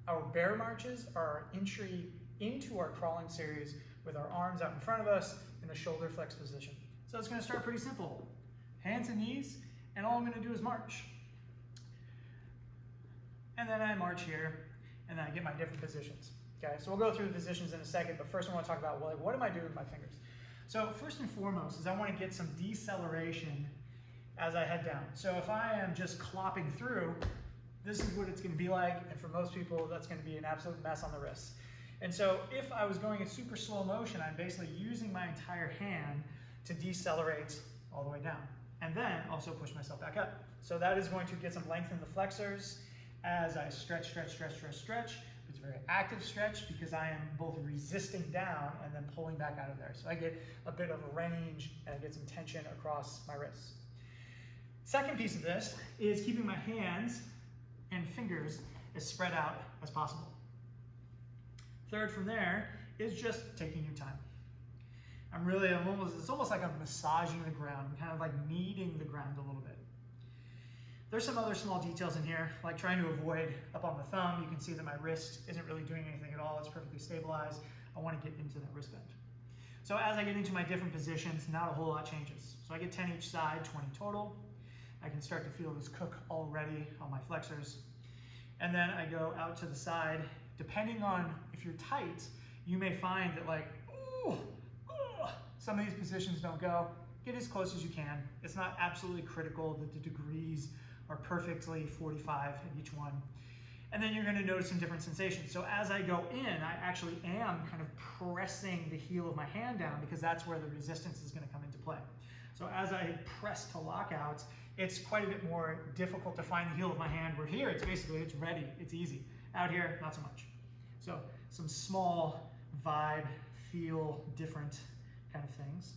Our bear marches are our entry into our crawling series with our arms out in front of us in a shoulder flex position. So it's gonna start pretty simple. Hands and knees, and all I'm gonna do is march. And then I march here, and then I get my different positions. Okay, so we'll go through the positions in a second, but first I want to talk about what am I doing with my fingers? So first and foremost is I want to get some deceleration as I head down. So if I am just clopping through, this is what it's going to be like, and for most people that's going to be an absolute mess on the wrists. And so if I was going in super slow motion, I'm basically using my entire hand to decelerate all the way down, and then also push myself back up. So that is going to get some length in the flexors as I stretch, stretch, stretch, stretch, stretch. It's a very active stretch because I am both resisting down and then pulling back out of there. So I get a bit of a range and I get some tension across my wrists. Second piece of this is keeping my hands and fingers as spread out as possible. Third from there is just taking your time. It's almost like I'm massaging the ground. I'm kind of like kneading the ground a little bit. There's some other small details in here, like trying to avoid up on the thumb. You can see that my wrist isn't really doing anything at all. It's perfectly stabilized. I want to get into that wrist bend. So as I get into my different positions, not a whole lot changes. So I get 10 each side, 20 total. I can start to feel this cook already on my flexors. And then I go out to the side. Depending on if you're tight, you may find that like, ooh, some of these positions don't go. Get as close as you can. It's not absolutely critical that the degrees are perfectly 45 in each one. And then you're going to notice some different sensations. So as I go in, I actually am kind of pressing the heel of my hand down because that's where the resistance is going to come into play. So as I press to lockouts, it's quite a bit more difficult to find the heel of my hand, where here it's ready, it's easy. Out here, not so much. So some small vibe, feel different kind of things.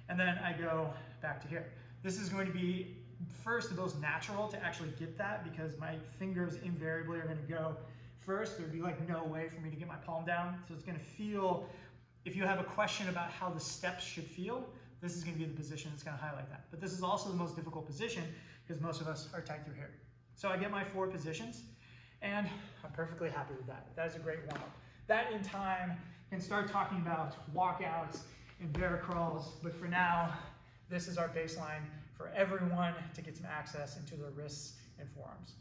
And then I go back to here. This is going to be first the most natural to actually get that because my fingers invariably are going to go first. There'd be like no way for me to get my palm down. So it's going to feel, if you have a question about how the steps should feel, this is going to be the position that's going to highlight that. But this is also the most difficult position because most of us are tight through here. So I get my 4 positions and I'm perfectly happy with that. That is a great warm-up. That in time can start talking about walkouts and bear crawls, but for now, this is our baseline for everyone to get some access into their wrists and forearms.